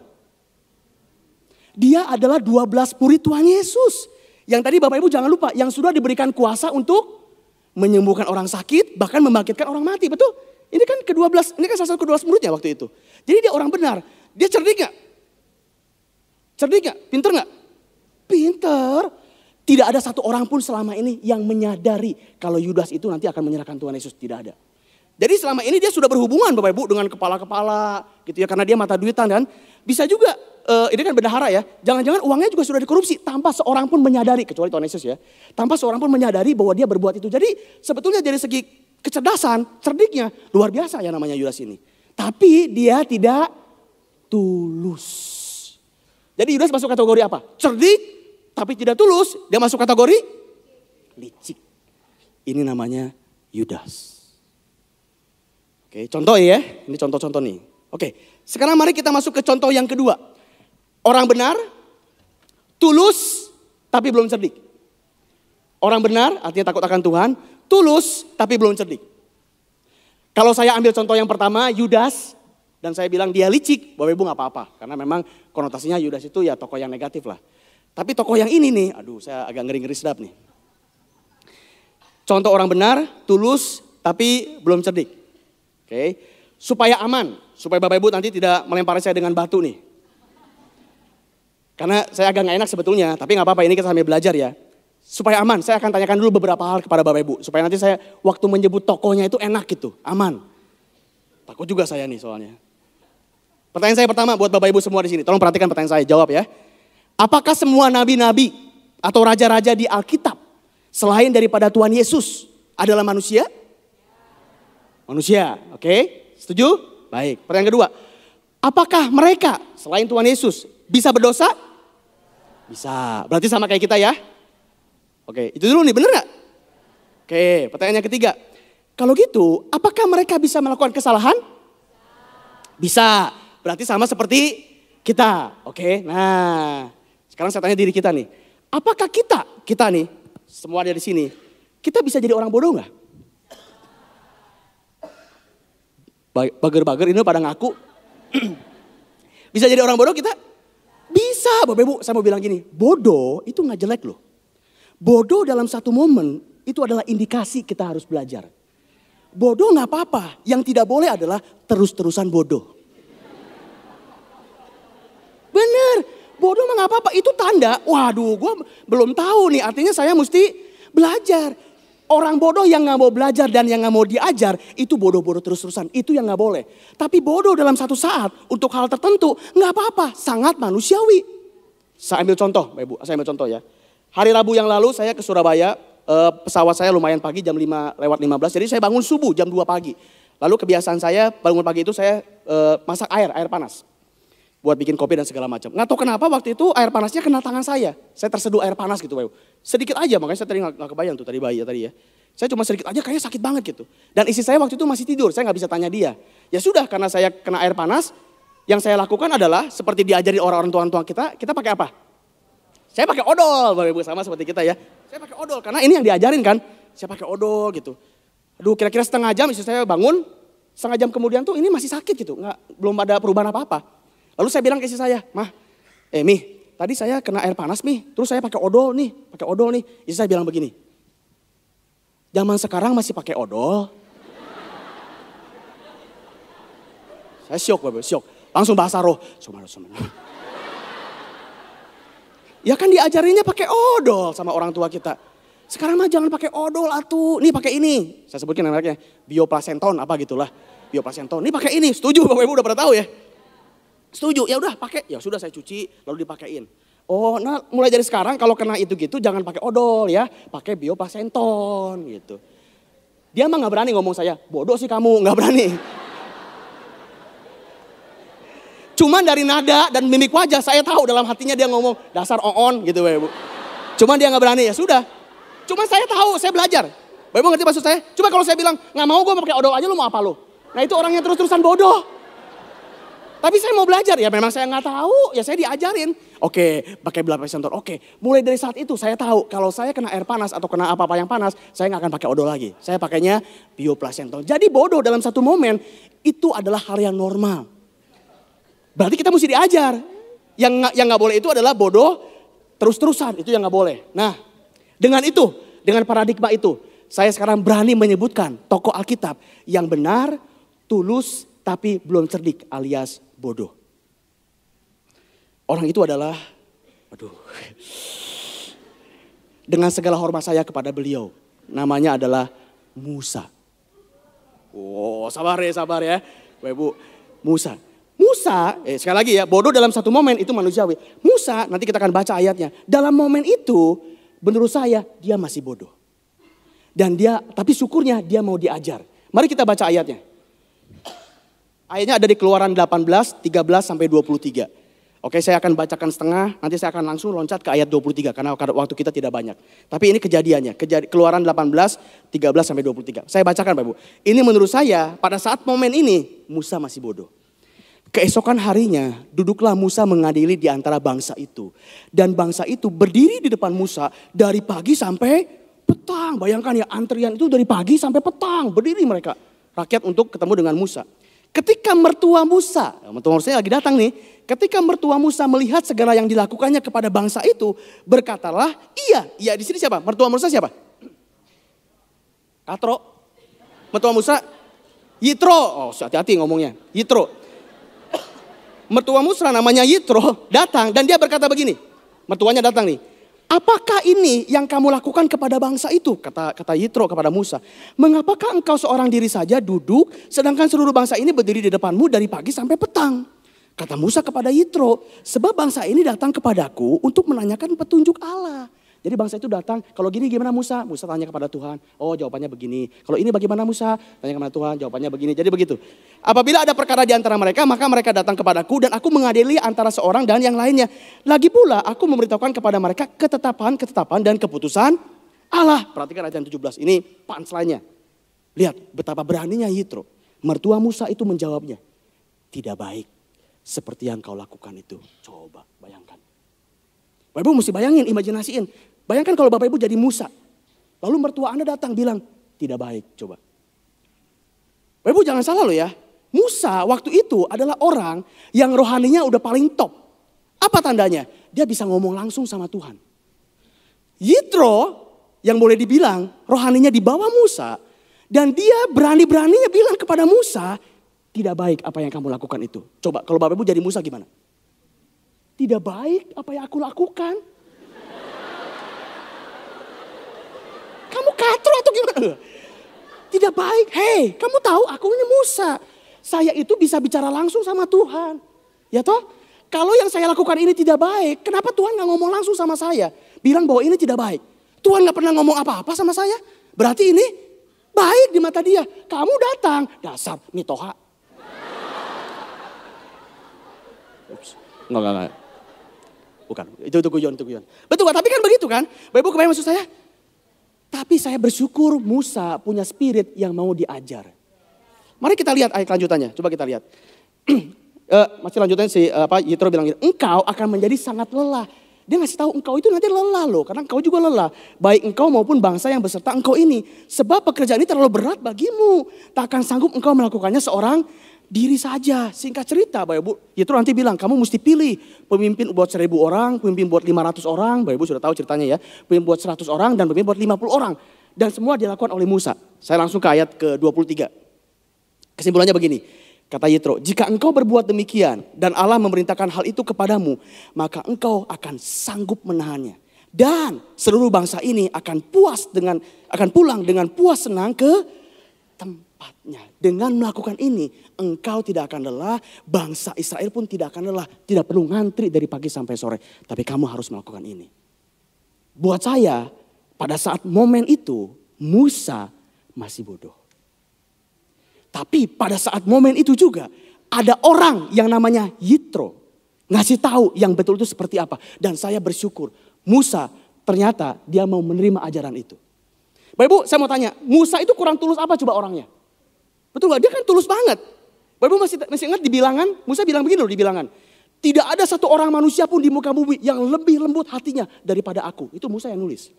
Dia adalah 12 murid Tuhan Yesus. Yang tadi Bapak Ibu jangan lupa, yang sudah diberikan kuasa untuk menyembuhkan orang sakit, bahkan membangkitkan orang mati, betul? Ini kan ke-12, ini kan salah satu ke-12 muridnya waktu itu. Jadi dia orang benar, dia cerdik gak? Cerdik gak? Pinter gak? Pinter. Tidak ada satu orang pun selama ini yang menyadari kalau Yudas itu nanti akan menyerahkan Tuhan Yesus. Tidak ada. Jadi selama ini dia sudah berhubungan Bapak Ibu dengan kepala-kepala gitu ya. Karena dia mata duitan kan. Bisa juga, ini kan bendahara ya. Jangan-jangan uangnya juga sudah dikorupsi tanpa seorang pun menyadari. Kecuali Tuhan Yesus ya. Tanpa seorang pun menyadari bahwa dia berbuat itu. Jadi sebetulnya dari segi kecerdasan, cerdiknya luar biasa ya namanya Yudas ini. Tapi dia tidak tulus. Jadi Yudas masuk kategori apa? Cerdik, tapi tidak tulus. Dia masuk kategori licik. Ini namanya Yudas. Oke, contoh ya. Ini contoh-contoh nih. Oke, sekarang mari kita masuk ke contoh yang kedua. Orang benar, tulus, tapi belum cerdik. Orang benar, artinya takut akan Tuhan. Tulus, tapi belum cerdik. Kalau saya ambil contoh yang pertama, Yudas. Dan saya bilang dia licik, Bapak Ibu gak apa-apa. Karena memang konotasinya Yudas itu ya tokoh yang negatif lah. Tapi tokoh yang ini nih, aduh saya agak ngeri-ngeri sedap nih. Contoh orang benar, tulus, tapi belum cerdik. Oke, supaya aman, supaya Bapak Ibu nanti tidak melempari saya dengan batu nih. Karena saya agak gak enak sebetulnya, tapi gak apa-apa ini kita sambil belajar ya. Supaya aman, saya akan tanyakan dulu beberapa hal kepada Bapak Ibu. Supaya nanti saya waktu menyebut tokohnya itu enak gitu, aman. Takut juga saya nih soalnya. Pertanyaan saya pertama buat Bapak Ibu semua di sini. Tolong perhatikan pertanyaan saya, jawab ya. Apakah semua nabi-nabi atau raja-raja di Alkitab selain daripada Tuhan Yesus adalah manusia? Manusia, oke? Setuju? Baik. Pertanyaan kedua. Apakah mereka selain Tuhan Yesus bisa berdosa? Bisa. Berarti sama kayak kita ya? Oke, itu dulu nih, bener gak? Oke, pertanyaan yang ketiga. Kalau gitu, apakah mereka bisa melakukan kesalahan? Bisa. Berarti sama seperti kita. Oke, nah sekarang saya tanya diri kita nih. Apakah kita nih, semua ada di sini, kita bisa jadi orang bodoh gak? Bager-bager ini pada ngaku. Bisa jadi orang bodoh kita? Bisa, Bapak Ibu. Saya mau bilang gini, bodoh itu gak jelek loh. Bodoh dalam satu momen itu adalah indikasi kita harus belajar. Bodoh gak apa-apa, yang tidak boleh adalah terus-terusan bodoh. Bener, bodoh mah nggak apa-apa, itu tanda, waduh gue belum tahu nih, artinya saya mesti belajar. Orang bodoh yang nggak mau belajar dan yang nggak mau diajar, itu bodoh-bodoh terus-terusan, itu yang nggak boleh. Tapi bodoh dalam satu saat, untuk hal tertentu, nggak apa-apa, sangat manusiawi. Saya ambil contoh, Bapak Ibu, saya ambil contoh ya. Hari Rabu yang lalu saya ke Surabaya, pesawat saya lumayan pagi jam 5:15, jadi saya bangun subuh jam 2 pagi. Lalu kebiasaan saya bangun pagi itu saya masak air panas. Buat bikin kopi dan segala macam. Nggak tahu kenapa waktu itu air panasnya kena tangan saya. Saya terseduh air panas gitu, Bapak Ibu. Sedikit aja, makanya saya tadi nggak kebayang tuh tadi bayi ya tadi ya. Saya cuma sedikit aja kayaknya sakit banget gitu. Dan istri saya waktu itu masih tidur, saya nggak bisa tanya dia. Ya sudah, karena saya kena air panas, yang saya lakukan adalah seperti diajari orang-orang tua kita pakai apa? Saya pakai odol, Bapak Ibu, sama seperti kita ya. Saya pakai odol, karena ini yang diajarin kan. Saya pakai odol gitu. Aduh, kira-kira setengah jam istri saya bangun, setengah jam kemudian tuh ini masih sakit gitu. Belum ada perubahan apa-apa. Lalu saya bilang ke istri saya, Mah, Mi, tadi saya kena air panas, Mi. Terus saya pakai odol nih. Istri saya bilang begini, zaman sekarang masih pakai odol. Saya syok, Bapak, syok. Langsung bahasa roh. Ya kan diajarinnya pakai odol sama orang tua kita. Sekarang mah jangan pakai odol atuh. Nih pakai ini. Saya sebutkan namanya bioplasenton apa gitulah. Bioplasenton. Nih pakai ini. Setuju Bapak Ibu udah pada tahu ya? Setuju, ya udah pakai. Ya sudah saya cuci lalu dipakein. Oh, nah mulai dari sekarang kalau kena itu gitu jangan pakai odol ya, pakai bioplasenton gitu. Dia mah nggak berani ngomong saya, bodoh sih kamu, nggak berani. Cuman dari nada dan mimik wajah saya tahu dalam hatinya dia ngomong dasar oon gitu, Bapak Ibu. Cuman dia nggak berani, ya sudah. Cuman saya tahu, saya belajar. Bapak Ibu ngerti maksud saya? Cuma kalau saya bilang nggak mau gue pakai odol aja, lu mau apa lu? Nah itu orang yang terus-terusan bodoh. Tapi saya mau belajar, ya memang saya nggak tahu, ya saya diajarin. Oke, pakai bioplasenton. Oke, mulai dari saat itu saya tahu kalau saya kena air panas atau kena apa-apa yang panas, saya nggak akan pakai odol lagi. Saya pakainya bioplasenton. Jadi bodoh dalam satu momen itu adalah hal yang normal. Berarti kita mesti diajar. Yang nggak boleh itu adalah bodoh terus-terusan, itu yang nggak boleh. Nah, dengan itu, dengan paradigma itu, saya sekarang berani menyebutkan tokoh Alkitab yang benar, tulus, tapi belum cerdik alias bodoh. Orang itu adalah, dengan segala hormat saya kepada beliau, namanya adalah Musa. Oh, sabar ya, Bapak Ibu. Musa, sekali lagi ya, bodoh dalam satu momen itu manusiawi. Musa, nanti kita akan baca ayatnya. Dalam momen itu, menurut saya dia masih bodoh. Dan tapi syukurnya dia mau diajar. Mari kita baca ayatnya. Ayatnya ada di Keluaran 18, 13 sampai 23. Oke, saya akan bacakan setengah, nanti saya akan langsung loncat ke ayat 23 karena waktu kita tidak banyak. Tapi ini kejadiannya, Keluaran 18, 13 sampai 23. Saya bacakan Bapak Ibu. Ini menurut saya pada saat momen ini Musa masih bodoh. Keesokan harinya duduklah Musa mengadili di antara bangsa itu. Dan bangsa itu berdiri di depan Musa dari pagi sampai petang. Bayangkan ya, antrian itu dari pagi sampai petang, berdiri mereka. Rakyat untuk ketemu dengan Musa. Ketika mertua Musa lagi datang nih. Ketika mertua Musa melihat segala yang dilakukannya kepada bangsa itu, berkatalah, iya di sini siapa? Mertua Musa siapa? Katro. Mertua Musa, Yitro. Oh, hati-hati ngomongnya. Yitro. Mertua Musa namanya Yitro datang dan dia berkata begini. Mertuanya datang nih. Apakah ini yang kamu lakukan kepada bangsa itu? Kata Yitro kepada Musa. Mengapakah engkau seorang diri saja duduk sedangkan seluruh bangsa ini berdiri di depanmu dari pagi sampai petang? Kata Musa kepada Yitro, sebab bangsa ini datang kepadaku untuk menanyakan petunjuk Allah. Jadi bangsa itu datang, kalau gini gimana Musa? Musa tanya kepada Tuhan, oh jawabannya begini. Kalau ini bagaimana Musa? Tanya kepada Tuhan, jawabannya begini. Jadi begitu. Apabila ada perkara di antara mereka, maka mereka datang kepadaku dan aku mengadili antara seorang dan yang lainnya. Lagi pula aku memberitahukan kepada mereka ketetapan dan keputusan Allah. Perhatikan ayat 17, ini punchline-nya. Lihat betapa beraninya Yitro. Mertua Musa itu menjawabnya, tidak baik seperti yang kau lakukan itu. Coba bayangkan. Bapak Ibu mesti bayangin, imajinasiin. Bayangkan kalau Bapak Ibu jadi Musa. Lalu mertua Anda datang bilang, tidak baik, coba. Bapak Ibu jangan salah loh ya. Musa waktu itu adalah orang yang rohaninya udah paling top. Apa tandanya? Dia bisa ngomong langsung sama Tuhan. Yitro yang boleh dibilang rohaninya di bawah Musa. Dan dia berani-beraninya bilang kepada Musa, tidak baik apa yang kamu lakukan itu. Coba kalau Bapak Ibu jadi Musa gimana? Tidak baik apa yang aku lakukan. Kamu katro atau gimana? Tidak baik. Hei, kamu tahu aku ini Musa. Saya itu bisa bicara langsung sama Tuhan. Ya toh? Kalau yang saya lakukan ini tidak baik, kenapa Tuhan gak ngomong langsung sama saya? Bilang bahwa ini tidak baik. Tuhan gak pernah ngomong apa-apa sama saya. Berarti ini baik di mata dia. Kamu datang, dasar mitoha. Ups. Enggak. Bukan, itu guyon. Betul kan? Tapi kan begitu kan? Bapak Ibu kebayang maksud saya? Tapi saya bersyukur Musa punya spirit yang mau diajar. Mari kita lihat ayat lanjutannya. Coba kita lihat. Masih lanjutannya Yitro bilang gini, engkau akan menjadi sangat lelah. Dia ngasih tahu engkau itu nanti lelah loh. Karena engkau juga lelah. Baik engkau maupun bangsa yang beserta engkau ini. Sebab pekerjaan ini terlalu berat bagimu. Takkan sanggup engkau melakukannya seorang diri saja. Singkat cerita Bapak Ibu. Yitro nanti bilang kamu mesti pilih. Pemimpin buat 1.000 orang. Pemimpin buat 500 orang. Bapak Ibu sudah tahu ceritanya ya. Pemimpin buat 100 orang dan pemimpin buat 50 orang. Dan semua dilakukan oleh Musa. Saya langsung ke ayat ke-23. Kesimpulannya begini. Kata Yitro, jika engkau berbuat demikian dan Allah memerintahkan hal itu kepadamu, maka engkau akan sanggup menahannya. Dan seluruh bangsa ini akan pulang dengan puas senang ke tempatnya. Dengan melakukan ini, engkau tidak akan lelah, bangsa Israel pun tidak akan lelah. Tidak perlu ngantri dari pagi sampai sore, tapi kamu harus melakukan ini. Buat saya, pada saat momen itu, Musa masih bodoh. Tapi pada saat momen itu juga ada orang yang namanya Yitro. Ngasih tahu yang betul itu seperti apa. Dan saya bersyukur Musa ternyata dia mau menerima ajaran itu. Bapak Ibu saya mau tanya, Musa itu kurang tulus apa coba orangnya? Betul gak? Dia kan tulus banget. Bapak Ibu masih ingat di bilangan? Musa bilang begini loh di bilangan. Tidak ada satu orang manusia pun di muka bumi yang lebih lembut hatinya daripada aku. Itu Musa yang nulis.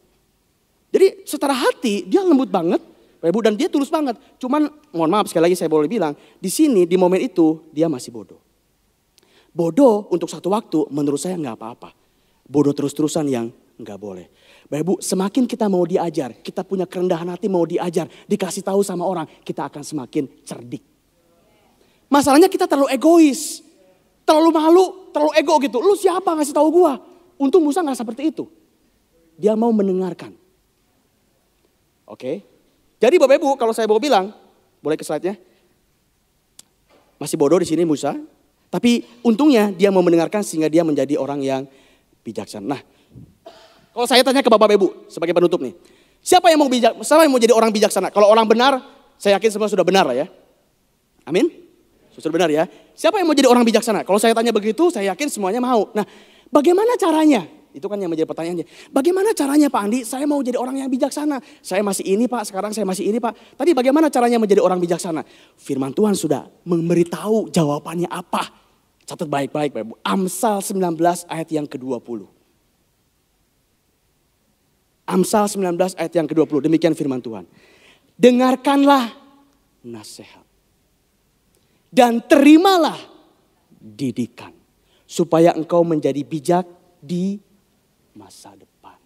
Jadi secara hati dia lembut banget. Bapak Ibu dan dia tulus banget. Cuman mohon maaf sekali lagi saya boleh bilang. Di sini di momen itu dia masih bodoh. Bodoh untuk satu waktu menurut saya nggak apa-apa. Bodoh terus-terusan yang nggak boleh. Bapak Ibu semakin kita mau diajar. Kita punya kerendahan hati mau diajar. Dikasih tahu sama orang. Kita akan semakin cerdik. Masalahnya kita terlalu egois. Terlalu malu, terlalu ego gitu. Lu siapa ngasih tahu gua? Untung Musa nggak seperti itu. Dia mau mendengarkan. Oke. Jadi Bapak Ibu kalau saya mau bilang, boleh ke slide-nya. Masih bodoh di sini Musa, tapi untungnya dia mau mendengarkan sehingga dia menjadi orang yang bijaksana. Nah, kalau saya tanya ke Bapak Ibu sebagai penutup nih, siapa yang mau jadi orang bijaksana? Kalau orang benar, saya yakin semua sudah benar lah ya. Amin? Sudah benar ya. Siapa yang mau jadi orang bijaksana? Kalau saya tanya begitu, saya yakin semuanya mau. Nah, bagaimana caranya? Itu kan yang menjadi pertanyaannya. Bagaimana caranya Pak Andi? Saya mau jadi orang yang bijaksana. Saya masih ini Pak, sekarang saya masih ini Pak. Tadi bagaimana caranya menjadi orang bijaksana? Firman Tuhan sudah memberitahu jawabannya apa. Catat baik-baik Pak Ibu. Amsal 19 ayat yang ke-20. Amsal 19 ayat yang ke-20. Demikian firman Tuhan. Dengarkanlah nasihat. Dan terimalah didikan. Supaya engkau menjadi bijak di masa depan.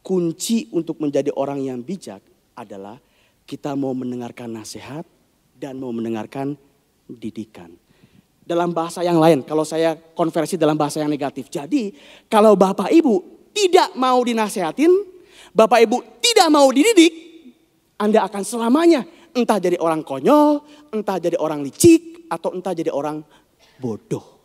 Kunci untuk menjadi orang yang bijak adalah kita mau mendengarkan nasihat dan mau mendengarkan didikan. Dalam bahasa yang lain, kalau saya konversi dalam bahasa yang negatif. Jadi kalau Bapak Ibu tidak mau dinasehatin, Bapak Ibu tidak mau dididik, Anda akan selamanya entah jadi orang konyol, entah jadi orang licik, atau entah jadi orang bodoh.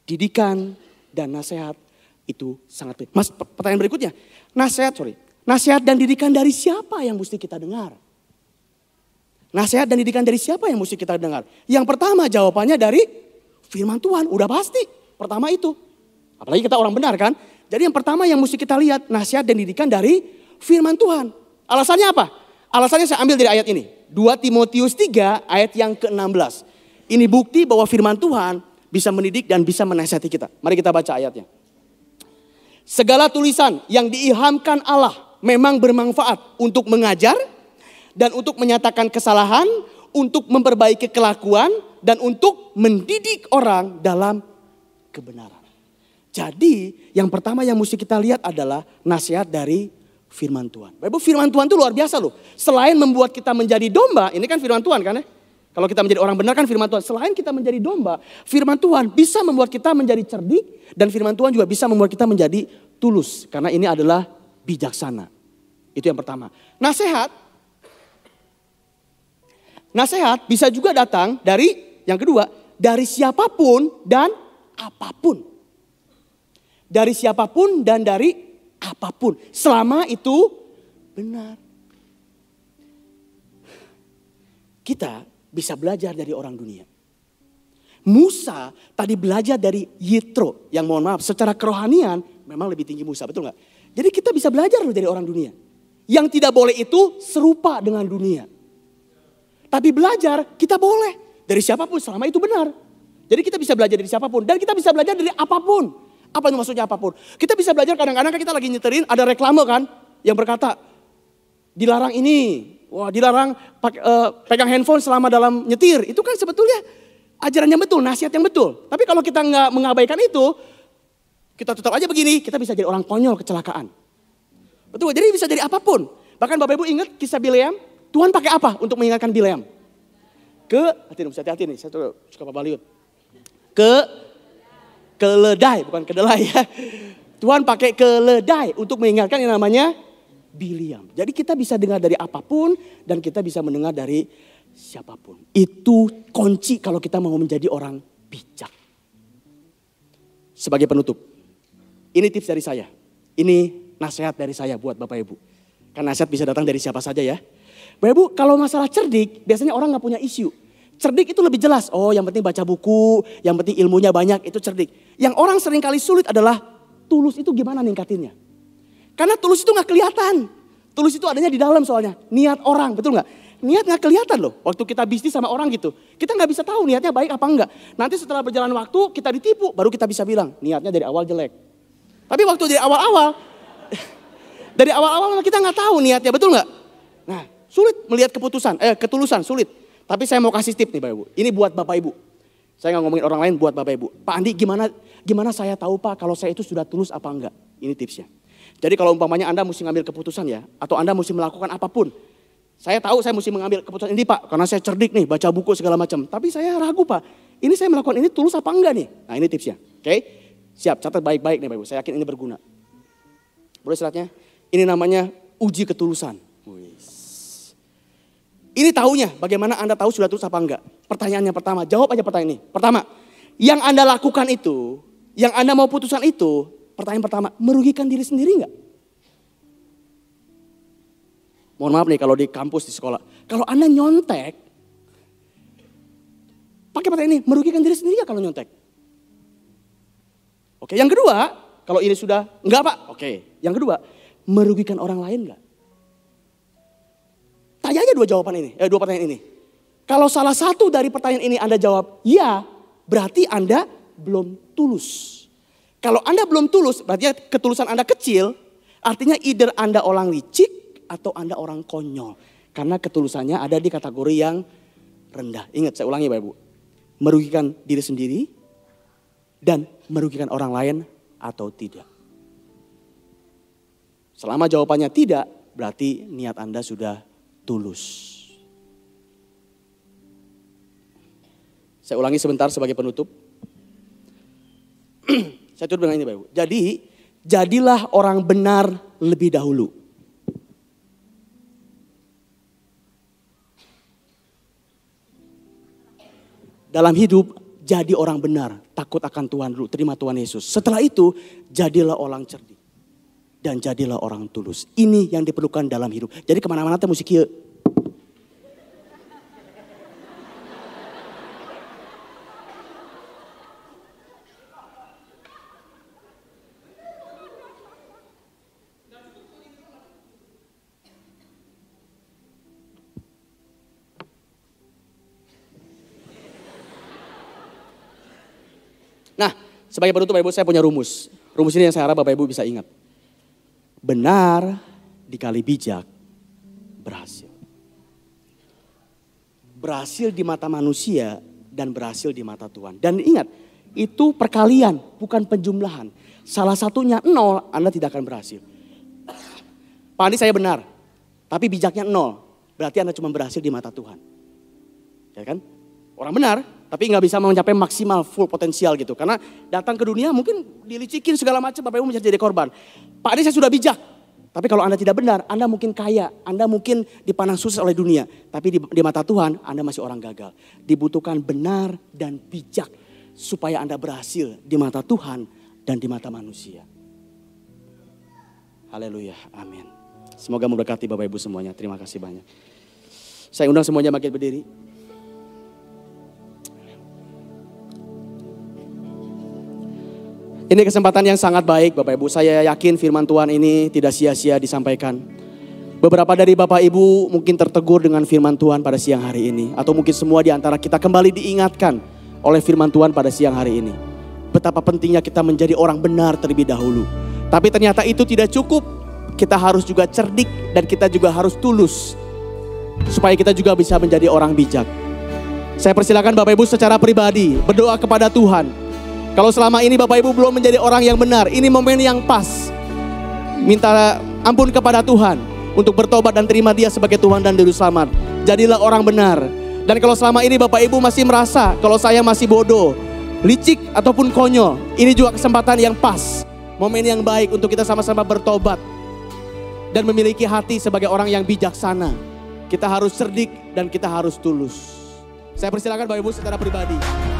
Didikan dan nasihat itu sangat penting. Mas, pertanyaan berikutnya. Nasihat dan didikan dari siapa yang mesti kita dengar? Nasihat dan didikan dari siapa yang mesti kita dengar? Yang pertama jawabannya dari firman Tuhan. Udah pasti. Pertama itu. Apalagi kita orang benar kan. Jadi yang pertama yang mesti kita lihat. Nasihat dan didikan dari firman Tuhan. Alasannya apa? Alasannya saya ambil dari ayat ini. 2 Timotius 3 ayat yang ke-16. Ini bukti bahwa firman Tuhan bisa mendidik dan bisa menasihati kita. Mari kita baca ayatnya. Segala tulisan yang diilhamkan Allah memang bermanfaat untuk mengajar dan untuk menyatakan kesalahan, untuk memperbaiki kelakuan dan untuk mendidik orang dalam kebenaran. Jadi yang pertama yang mesti kita lihat adalah nasihat dari firman Tuhan. Bapak, firman Tuhan itu luar biasa loh. Selain membuat kita menjadi domba, ini kan firman Tuhan kan ya. Kalau kita menjadi orang benar kan firman Tuhan. Selain kita menjadi domba, firman Tuhan bisa membuat kita menjadi cerdik. Dan firman Tuhan juga bisa membuat kita menjadi tulus. Karena ini adalah bijaksana. Itu yang pertama. Nasihat bisa juga datang dari, yang kedua, dari siapapun dan apapun. Dari siapapun dan dari apapun. Selama itu benar. Kita bisa belajar dari orang dunia. Musa tadi belajar dari Yitro. Yang mohon maaf, secara kerohanian memang lebih tinggi Musa, betul gak? Jadi kita bisa belajar loh dari orang dunia. Yang tidak boleh itu serupa dengan dunia. Tapi belajar kita boleh. Dari siapapun selama itu benar. Jadi kita bisa belajar dari siapapun. Dan kita bisa belajar dari apapun. Apa itu maksudnya apapun? Kita bisa belajar kadang-kadang kita lagi nyeterin ada reklame kan. Yang berkata dilarang ini. Wah, dilarang pegang handphone selama dalam nyetir. Itu kan sebetulnya ajaran yang betul, nasihat yang betul. Tapi kalau kita nggak mengabaikan itu, kita tetap aja begini, kita bisa jadi orang konyol kecelakaan. Betul, jadi bisa jadi apapun. Bahkan Bapak Ibu ingat kisah Bileam? Tuhan pakai apa untuk mengingatkan Bileam? Hati-hati nih, saya tuh suka Pak Baliut. Keledai, bukan kedelai ya. Tuhan pakai keledai untuk mengingatkan yang namanya Bileam. Jadi kita bisa dengar dari apapun dan kita bisa mendengar dari siapapun. Itu kunci kalau kita mau menjadi orang bijak. Sebagai penutup, ini tips dari saya. Ini nasihat dari saya buat Bapak Ibu. Karena nasihat bisa datang dari siapa saja ya. Bapak Ibu, kalau masalah cerdik, biasanya orang gak punya isu. Cerdik itu lebih jelas. Oh, yang penting baca buku, yang penting ilmunya banyak, itu cerdik. Yang orang seringkali sulit adalah tulus itu gimana ningkatinnya. Karena tulus itu gak kelihatan. Tulus itu adanya di dalam soalnya. Niat orang, betul gak? Niat gak kelihatan loh. Waktu kita bisnis sama orang gitu. Kita gak bisa tahu niatnya baik apa enggak. Nanti setelah berjalan waktu kita ditipu. Baru kita bisa bilang niatnya dari awal jelek. Tapi waktu dari awal-awal. Dari awal-awal kita gak tahu niatnya, betul gak? Nah, sulit melihat ketulusan, sulit. Tapi saya mau kasih tip nih Bapak Ibu. Ini buat Bapak Ibu. Saya gak ngomongin orang lain, buat Bapak Ibu. Pak Andi gimana saya tahu Pak kalau saya itu sudah tulus apa enggak? Ini tipsnya. Jadi kalau umpamanya Anda mesti ngambil keputusan ya, atau Anda mesti melakukan apapun. Saya tahu saya mesti mengambil keputusan ini Pak, karena saya cerdik nih, baca buku segala macam. Tapi saya ragu Pak, ini saya melakukan ini tulus apa enggak nih? Nah ini tipsnya, oke? Siap, catat baik-baik nih Bapak Ibu, saya yakin ini berguna. Boleh selatnya? Ini namanya uji ketulusan. Ini taunya, bagaimana Anda tahu sudah tulus apa enggak? Pertanyaannya pertama, jawab aja pertanyaan ini. Pertama, yang Anda lakukan itu, yang Anda mau putusan itu, pertanyaan pertama, merugikan diri sendiri enggak? Mohon maaf nih kalau di kampus, di sekolah. Kalau Anda nyontek, pakai pertanyaan ini, merugikan diri sendiri enggak kalau nyontek? Oke, yang kedua, kalau ini sudah, enggak Pak. Oke, yang kedua, merugikan orang lain enggak? Tanya aja dua pertanyaan ini. Kalau salah satu dari pertanyaan ini Anda jawab ya, berarti Anda belum tulus. Kalau Anda belum tulus, berarti ketulusan Anda kecil, artinya either Anda orang licik atau Anda orang konyol. Karena ketulusannya ada di kategori yang rendah. Ingat, saya ulangi Bapak Ibu. Merugikan diri sendiri dan merugikan orang lain atau tidak. Selama jawabannya tidak, berarti niat Anda sudah tulus. Saya ulangi sebentar sebagai penutup. Saya tutup dengan ini Bapak Ibu. Jadi, jadilah orang benar lebih dahulu. Dalam hidup, jadi orang benar. Takut akan Tuhan dulu, terima Tuhan Yesus. Setelah itu, jadilah orang cerdik. Dan jadilah orang tulus. Ini yang diperlukan dalam hidup. Jadi kemana-mana teh musik kieu. Nah, sebagai penutup Bapak Ibu, saya punya rumus. Rumus ini yang saya harap Bapak Ibu bisa ingat. Benar dikali bijak berhasil. Berhasil di mata manusia dan berhasil di mata Tuhan. Dan ingat, itu perkalian, bukan penjumlahan. Salah satunya 0, Anda tidak akan berhasil. Pak Andi saya benar, tapi bijaknya 0. Berarti Anda cuma berhasil di mata Tuhan. Ya kan? Orang benar, tapi nggak bisa mencapai maksimal full potensial gitu. Karena datang ke dunia mungkin dilicikin segala macam, Bapak Ibu menjadi korban. Pak, ini saya sudah bijak. Tapi kalau Anda tidak benar, Anda mungkin kaya, Anda mungkin dipandang sukses oleh dunia. Tapi di mata Tuhan, Anda masih orang gagal. Dibutuhkan benar dan bijak supaya Anda berhasil di mata Tuhan dan di mata manusia. Haleluya, amin. Semoga memberkati Bapak Ibu semuanya. Terima kasih banyak. Saya undang semuanya bangkit berdiri. Ini kesempatan yang sangat baik Bapak Ibu. Saya yakin firman Tuhan ini tidak sia-sia disampaikan. Beberapa dari Bapak Ibu mungkin tertegur dengan firman Tuhan pada siang hari ini. Atau mungkin semua di antara kita kembali diingatkan oleh firman Tuhan pada siang hari ini. Betapa pentingnya kita menjadi orang benar terlebih dahulu. Tapi ternyata itu tidak cukup. Kita harus juga cerdik dan kita juga harus tulus. Supaya kita juga bisa menjadi orang bijak. Saya persilakan Bapak Ibu secara pribadi berdoa kepada Tuhan. Kalau selama ini Bapak Ibu belum menjadi orang yang benar, ini momen yang pas. Minta ampun kepada Tuhan untuk bertobat dan terima Dia sebagai Tuhan dan Juru Selamat. Jadilah orang benar. Dan kalau selama ini Bapak Ibu masih merasa kalau saya masih bodoh, licik ataupun konyol, ini juga kesempatan yang pas. Momen yang baik untuk kita sama-sama bertobat dan memiliki hati sebagai orang yang bijaksana. Kita harus cerdik dan kita harus tulus. Saya persilakan Bapak Ibu secara pribadi.